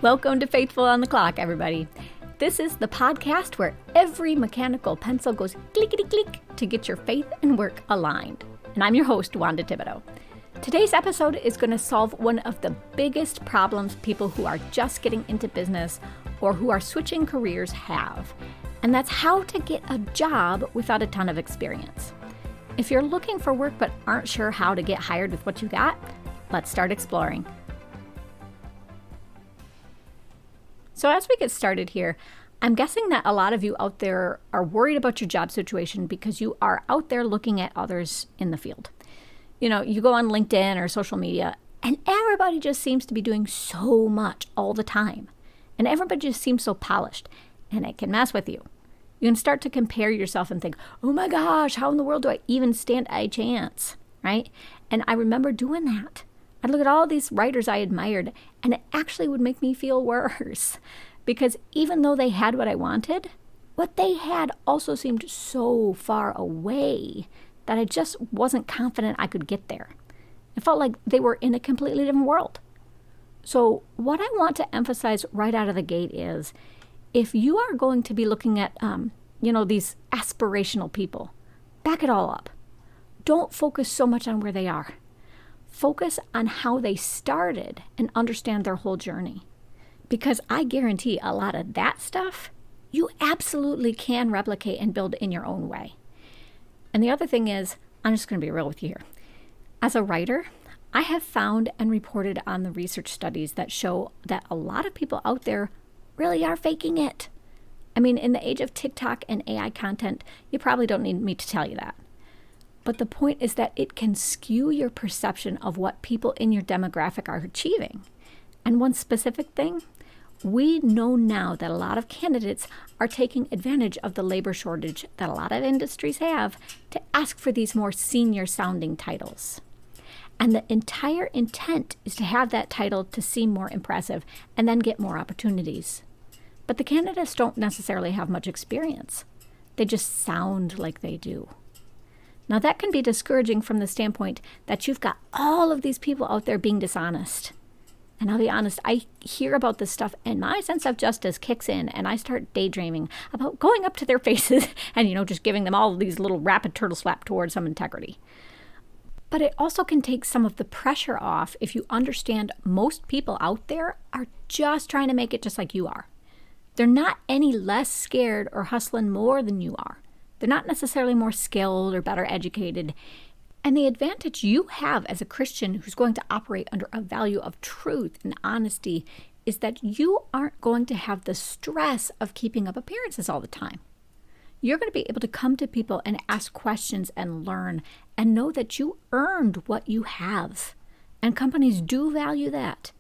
Welcome to Faithful on the Clock, everybody. This is the podcast where every mechanical pencil goes clickety-click to get your faith and work aligned. And I'm your host, Wanda Thibodeau. Today's episode is going to solve one of the biggest problems people who are just getting into business or who are switching careers have. And that's how to get a job without a ton of experience. If you're looking for work but aren't sure how to get hired with what you got, let's start exploring. So as we get started here, I'm guessing that a lot of you out there are worried about your job situation because you are out there looking at others in the field. You know, you go on LinkedIn or social media and everybody just seems to be doing so much all the time. And everybody just seems so polished, and it can mess with you. You can start to compare yourself and think, oh my gosh, how in the world do I even stand a chance, right? And I remember doing that. I'd look at all these writers I admired, and it actually would make me feel worse. Because even though they had what I wanted, what they had also seemed so far away that I just wasn't confident I could get there. It felt like they were in a completely different world. So what I want to emphasize right out of the gate is, if you are going to be looking at, these aspirational people, back it all up. Don't focus so much on where they are. Focus on how they started and understand their whole journey. Because I guarantee a lot of that stuff, you absolutely can replicate and build in your own way. And the other thing is, I'm just going to be real with you here. As a writer, I have found and reported on the research studies that show that a lot of people out there really are faking it. I mean, in the age of TikTok and AI content, you probably don't need me to tell you that. But the point is that it can skew your perception of what people in your demographic are achieving. And one specific thing, we know now that a lot of candidates are taking advantage of the labor shortage that a lot of industries have to ask for these more senior sounding titles. And the entire intent is to have that title to seem more impressive and then get more opportunities. But the candidates don't necessarily have much experience. They just sound like they do. Now that can be discouraging from the standpoint that you've got all of these people out there being dishonest. And I'll be honest, I hear about this stuff and my sense of justice kicks in and I start daydreaming about going up to their faces and, just giving them all these little rapid turtle slap towards some integrity. But it also can take some of the pressure off if you understand most people out there are just trying to make it just like you are. They're not any less scared or hustling more than you are. They're not necessarily more skilled or better educated. And the advantage you have as a Christian who's going to operate under a value of truth and honesty is that you aren't going to have the stress of keeping up appearances all the time. You're going to be able to come to people and ask questions and learn and know that you earned what you have. And companies do value that.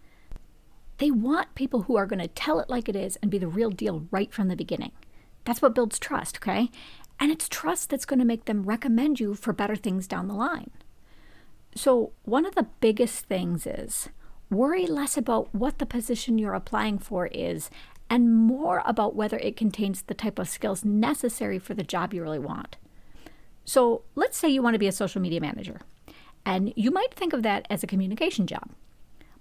They want people who are going to tell it like it is and be the real deal right from the beginning. That's what builds trust, okay? And it's trust that's going to make them recommend you for better things down the line. So one of the biggest things is worry less about what the position you're applying for is and more about whether it contains the type of skills necessary for the job you really want. So let's say you want to be a social media manager, and you might think of that as a communication job.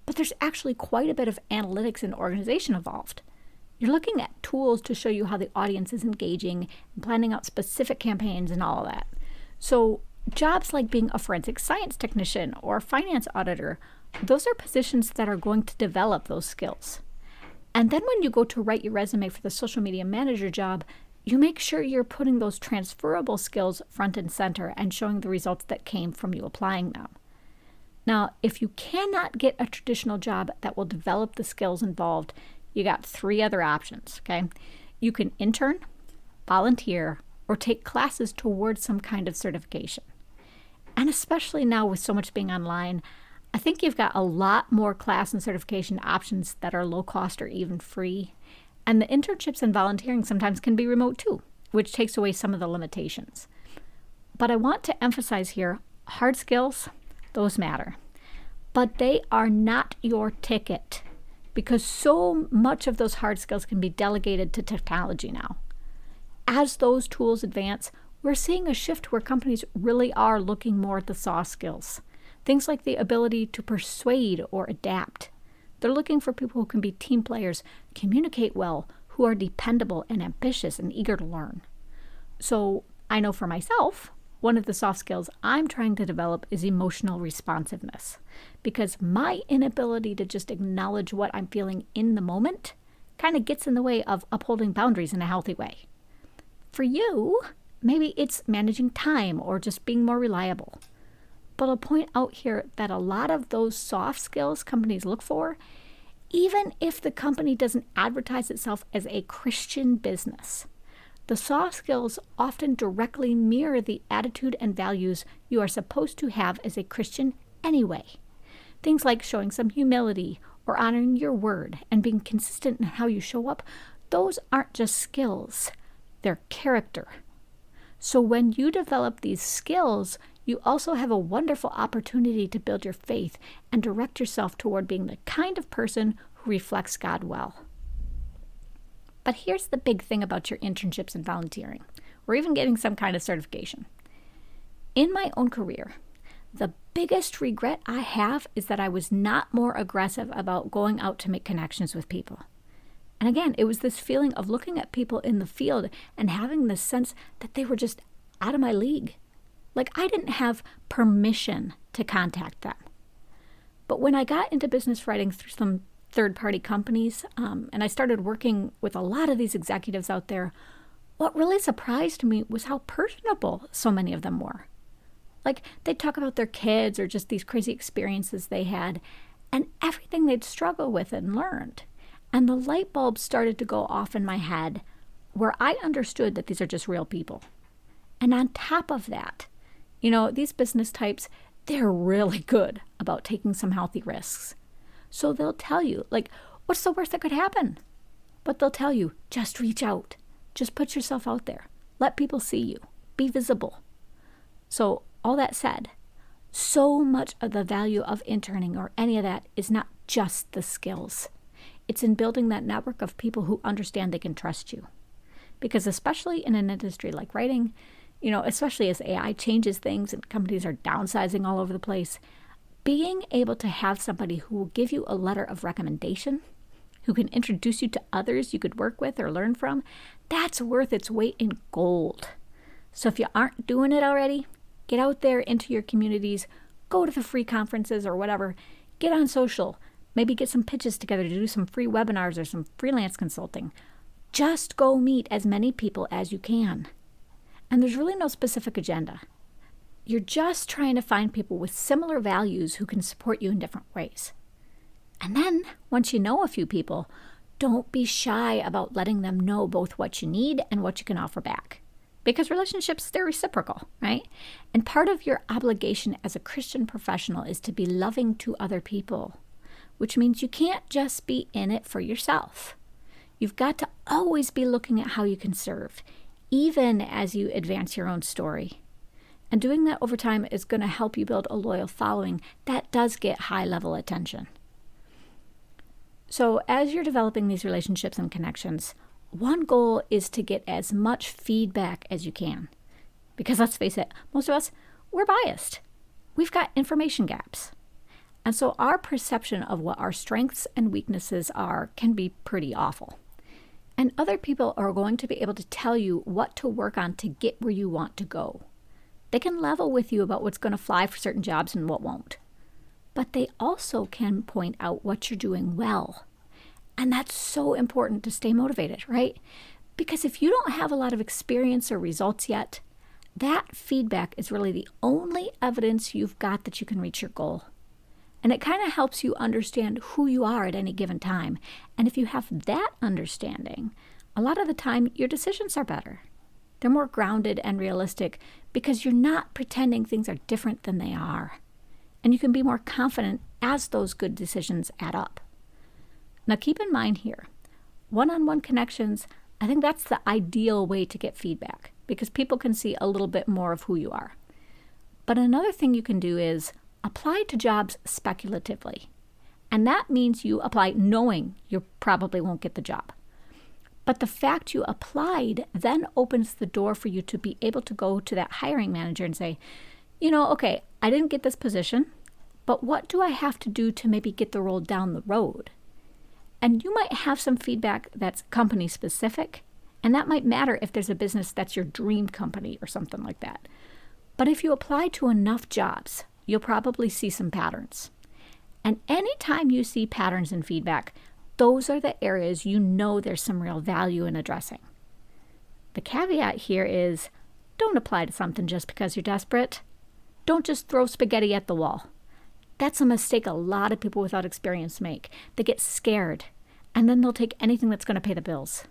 But there's actually quite a bit of analytics and organization involved. You're looking at tools to show you how the audience is engaging and planning out specific campaigns and all of that. So jobs like being a forensic science technician or a finance auditor, those are positions that are going to develop those skills. And then when you go to write your resume for the social media manager job, you make sure you're putting those transferable skills front and center and showing the results that came from you applying them. Now, if you cannot get a traditional job that will develop the skills involved, you got 3 other options, okay? You can intern, volunteer, or take classes towards some kind of certification. And especially now with so much being online, I think you've got a lot more class and certification options that are low cost or even free. And the internships and volunteering sometimes can be remote too, which takes away some of the limitations. But I want to emphasize here, hard skills, those matter. But they are not your ticket, because so much of those hard skills can be delegated to technology now. As those tools advance, we're seeing a shift where companies really are looking more at the soft skills. Things like the ability to persuade or adapt, They're looking for people who can be team players, communicate well, who are dependable and ambitious and eager to learn. So I know for myself, one of the soft skills I'm trying to develop is emotional responsiveness, because my inability to just acknowledge what I'm feeling in the moment kind of gets in the way of upholding boundaries in a healthy way. For you, maybe it's managing time or just being more reliable. But I'll point out here that a lot of those soft skills companies look for, even if the company doesn't advertise itself as a Christian business, the soft skills often directly mirror the attitude and values you are supposed to have as a Christian anyway. Things like showing some humility or honoring your word and being consistent in how you show up, those aren't just skills, they're character. So when you develop these skills, you also have a wonderful opportunity to build your faith and direct yourself toward being the kind of person who reflects God well. But here's the big thing about your internships and volunteering, or even getting some kind of certification. In my own career, the biggest regret I have is that I was not more aggressive about going out to make connections with people. And again, it was this feeling of looking at people in the field and having this sense that they were just out of my league. Like I didn't have permission to contact them. But when I got into business writing through some third-party companies, and I started working with a lot of these executives out there, what really surprised me was how personable so many of them were. Like they'd talk about their kids or just these crazy experiences they had and everything they'd struggled with and learned. And the light bulb started to go off in my head where I understood that these are just real people. And on top of that, these business types, they're really good about taking some healthy risks. So they'll tell you, what's the worst that could happen? But they'll tell you, just reach out. Just put yourself out there. Let people see you. Be visible. So all that said, so much of the value of interning or any of that is not just the skills. It's in building that network of people who understand they can trust you. Because especially in an industry like writing, especially as AI changes things and companies are downsizing all over the place, being able to have somebody who will give you a letter of recommendation, who can introduce you to others you could work with or learn from, that's worth its weight in gold. So if you aren't doing it already, get out there into your communities, go to the free conferences or whatever, get on social, maybe get some pitches together to do some free webinars or some freelance consulting. Just go meet as many people as you can. And there's really no specific agenda. You're just trying to find people with similar values who can support you in different ways. And then, once you know a few people, don't be shy about letting them know both what you need and what you can offer back. Because relationships, they're reciprocal, right? And part of your obligation as a Christian professional is to be loving to other people, which means you can't just be in it for yourself. You've got to always be looking at how you can serve, even as you advance your own story. And doing that over time is going to help you build a loyal following that does get high-level attention. So as you're developing these relationships and connections, one goal is to get as much feedback as you can. Because let's face it, most of us, we're biased. We've got information gaps. And so our perception of what our strengths and weaknesses are can be pretty awful. And other people are going to be able to tell you what to work on to get where you want to go. They can level with you about what's going to fly for certain jobs and what won't. But they also can point out what you're doing well. And that's so important to stay motivated, right? Because if you don't have a lot of experience or results yet, that feedback is really the only evidence you've got that you can reach your goal. And it kind of helps you understand who you are at any given time. And if you have that understanding, a lot of the time your decisions are better. They're more grounded and realistic because you're not pretending things are different than they are. And you can be more confident as those good decisions add up. Now keep in mind here, one-on-one connections, I think that's the ideal way to get feedback because people can see a little bit more of who you are. But another thing you can do is apply to jobs speculatively. And that means you apply knowing you probably won't get the job. But the fact you applied then opens the door for you to be able to go to that hiring manager and say, okay, I didn't get this position, but what do I have to do to maybe get the role down the road? And you might have some feedback that's company specific, and that might matter if there's a business that's your dream company or something like that. But if you apply to enough jobs, you'll probably see some patterns. And anytime you see patterns in feedback, those are the areas you know there's some real value in addressing. The caveat here is, don't apply to something just because you're desperate. Don't just throw spaghetti at the wall. That's a mistake a lot of people without experience make. They get scared, and then they'll take anything that's going to pay the bills.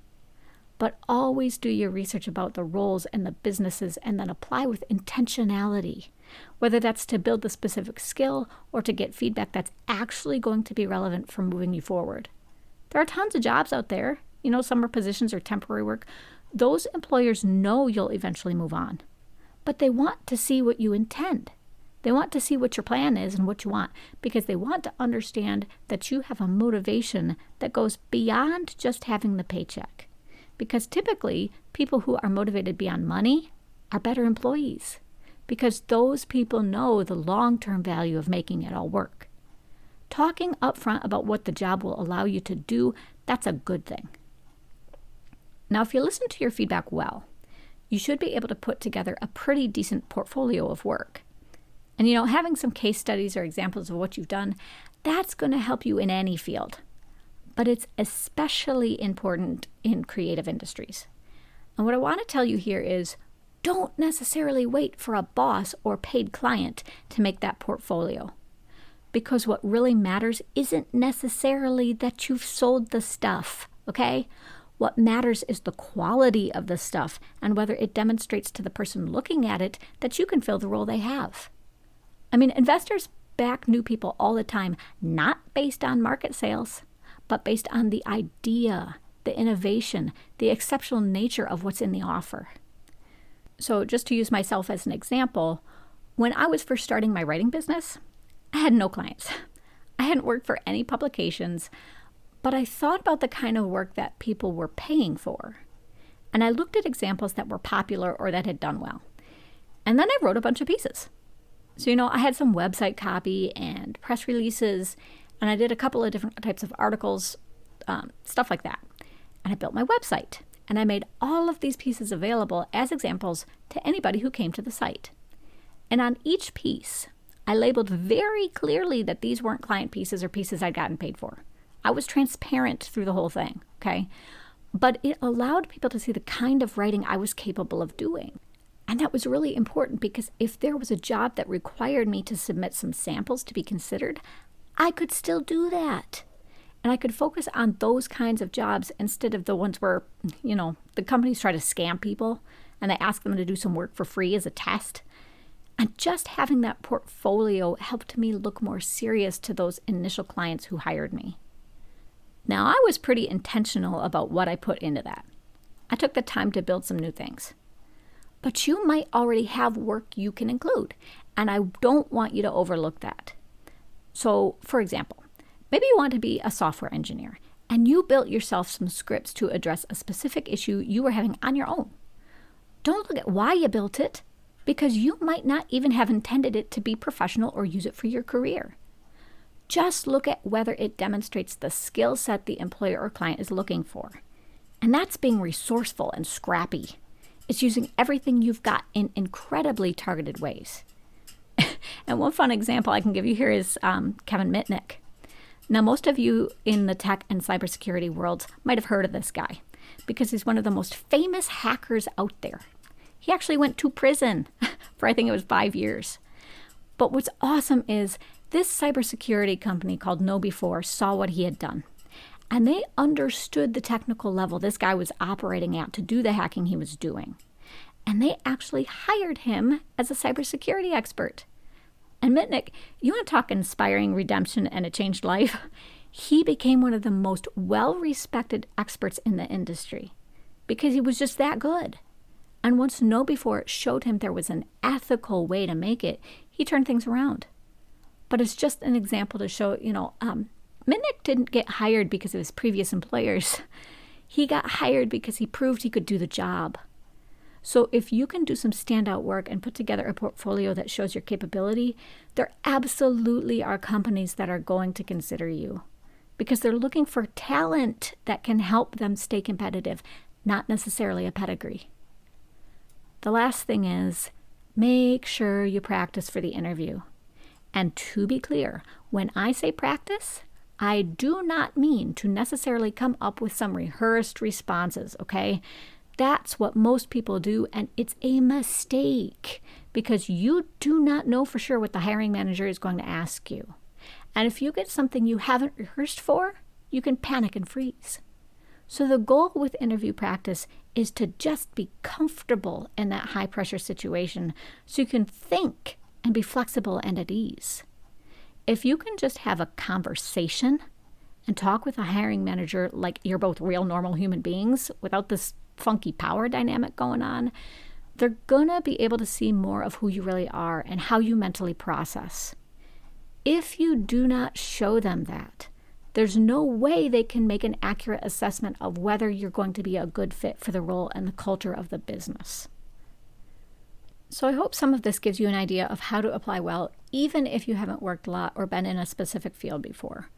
But always do your research about the roles and the businesses and then apply with intentionality, whether that's to build the specific skill or to get feedback that's actually going to be relevant for moving you forward. There are tons of jobs out there, summer positions or temporary work. Those employers know you'll eventually move on, but they want to see what you intend. They want to see what your plan is and what you want, because they want to understand that you have a motivation that goes beyond just having the paycheck. Because typically, people who are motivated beyond money are better employees, because those people know the long-term value of making it all work. Talking upfront about what the job will allow you to do, that's a good thing. Now, if you listen to your feedback well, you should be able to put together a pretty decent portfolio of work. And having some case studies or examples of what you've done, that's going to help you in any field. But it's especially important in creative industries. And what I want to tell you here is, don't necessarily wait for a boss or paid client to make that portfolio. Because what really matters isn't necessarily that you've sold the stuff, okay? What matters is the quality of the stuff and whether it demonstrates to the person looking at it that you can fill the role they have. Investors back new people all the time, not based on market sales, but based on the idea, the innovation, the exceptional nature of what's in the offer. So just to use myself as an example, when I was first starting my writing business, I had no clients. I hadn't worked for any publications, but I thought about the kind of work that people were paying for. And I looked at examples that were popular or that had done well. And then I wrote a bunch of pieces. So, I had some website copy and press releases, and I did a couple of different types of articles, stuff like that. And I built my website, and I made all of these pieces available as examples to anybody who came to the site. And on each piece, I labeled very clearly that these weren't client pieces or pieces I'd gotten paid for. I was transparent through the whole thing, okay? But it allowed people to see the kind of writing I was capable of doing. And that was really important, because if there was a job that required me to submit some samples to be considered, I could still do that. And I could focus on those kinds of jobs instead of the ones where, the companies try to scam people and they ask them to do some work for free as a test. And just having that portfolio helped me look more serious to those initial clients who hired me. Now, I was pretty intentional about what I put into that. I took the time to build some new things. But you might already have work you can include, and I don't want you to overlook that. So, for example, maybe you want to be a software engineer, and you built yourself some scripts to address a specific issue you were having on your own. Don't look at why you built it, because you might not even have intended it to be professional or use it for your career. Just look at whether it demonstrates the skill set the employer or client is looking for. And that's being resourceful and scrappy. It's using everything you've got in incredibly targeted ways. And one fun example I can give you here is Kevin Mitnick. Now, most of you in the tech and cybersecurity worlds might have heard of this guy because he's one of the most famous hackers out there. He actually went to prison for, I think it was 5 years. But what's awesome is this cybersecurity company called KnowBe4 saw what he had done. And they understood the technical level this guy was operating at to do the hacking he was doing. And they actually hired him as a cybersecurity expert. And Mitnick, you want to talk inspiring redemption and a changed life? He became one of the most well-respected experts in the industry because he was just that good. And once KnowBe4 showed him there was an ethical way to make it, he turned things around. But it's just an example to show, Mitnick didn't get hired because of his previous employers. He got hired because he proved he could do the job. So if you can do some standout work and put together a portfolio that shows your capability, there absolutely are companies that are going to consider you because they're looking for talent that can help them stay competitive, not necessarily a pedigree. The last thing is, make sure you practice for the interview. And to be clear, when I say practice, I do not mean to necessarily come up with some rehearsed responses, okay? That's what most people do, and it's a mistake because you do not know for sure what the hiring manager is going to ask you. And if you get something you haven't rehearsed for, you can panic and freeze. So the goal with interview practice is to just be comfortable in that high-pressure situation so you can think and be flexible and at ease. If you can just have a conversation and talk with a hiring manager like you're both real normal human beings without this funky power dynamic going on, they're going to be able to see more of who you really are and how you mentally process. If you do not show them that, there's no way they can make an accurate assessment of whether you're going to be a good fit for the role and the culture of the business. So I hope some of this gives you an idea of how to apply well, even if you haven't worked a lot or been in a specific field before.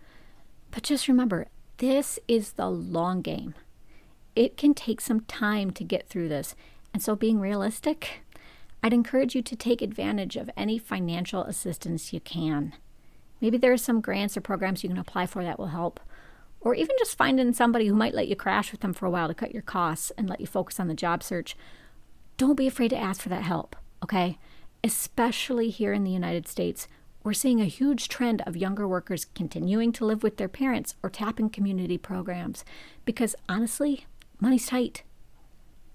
But just remember, this is the long game. It can take some time to get through this. And so being realistic, I'd encourage you to take advantage of any financial assistance you can. Maybe there are some grants or programs you can apply for that will help. Or even just finding somebody who might let you crash with them for a while to cut your costs and let you focus on the job search. Don't be afraid to ask for that help, okay? Especially here in the United States, we're seeing a huge trend of younger workers continuing to live with their parents or tapping community programs because honestly, money's tight.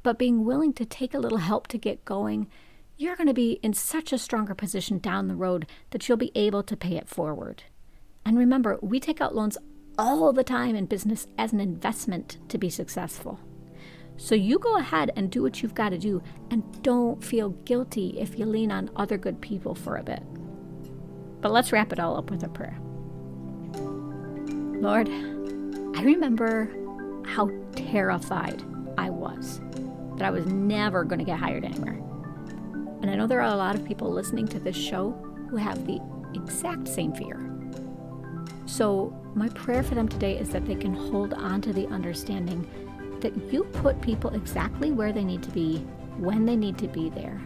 But being willing to take a little help to get going, you're going to be in such a stronger position down the road that you'll be able to pay it forward. And remember, we take out loans all the time in business as an investment to be successful. So you go ahead and do what you've got to do, and don't feel guilty if you lean on other good people for a bit. But let's wrap it all up with a prayer. Lord, I remember how terrified I was that I was never going to get hired anywhere. And I know there are a lot of people listening to this show who have the exact same fear. So my prayer for them today is that they can hold on to the understanding that you put people exactly where they need to be, when they need to be there.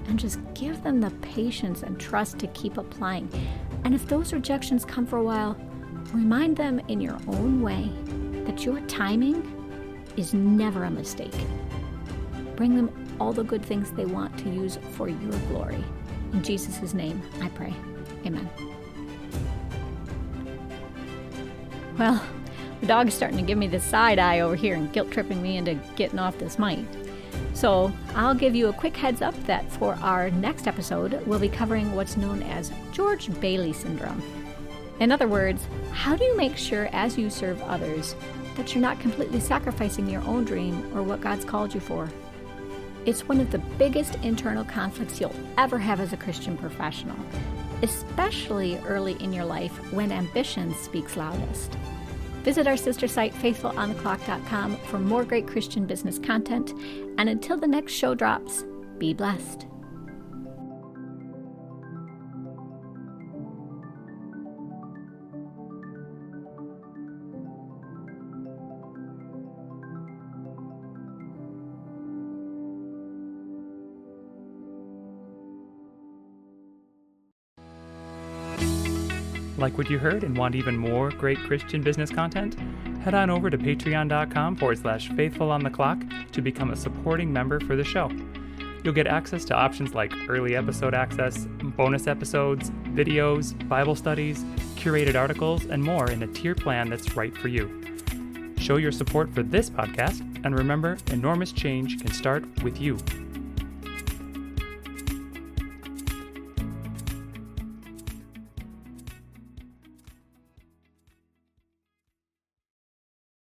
And just give them the patience and trust to keep applying. And if those rejections come for a while, remind them in your own way that your timing is never a mistake. Bring them all the good things they want to use for your glory. In Jesus' name, I pray. Amen. Well, the dog is starting to give me the side eye over here and guilt tripping me into getting off this mic. So I'll give you a quick heads up that for our next episode, we'll be covering what's known as George Bailey syndrome. In other words, how do you make sure as you serve others that you're not completely sacrificing your own dream or what God's called you for? It's one of the biggest internal conflicts you'll ever have as a Christian professional, especially early in your life when ambition speaks loudest. Visit our sister site, faithfulonthe.clock.com, for more great Christian business content. And until the next show drops, be blessed. Like what you heard and want even more great Christian business content? Head on over to patreon.com/faithfulonthe.clock to become a supporting member for the show. You'll get access to options like early episode access, bonus episodes, videos, Bible studies, curated articles, and more in a tier plan that's right for you. Show your support for this podcast, and remember, enormous change can start with you.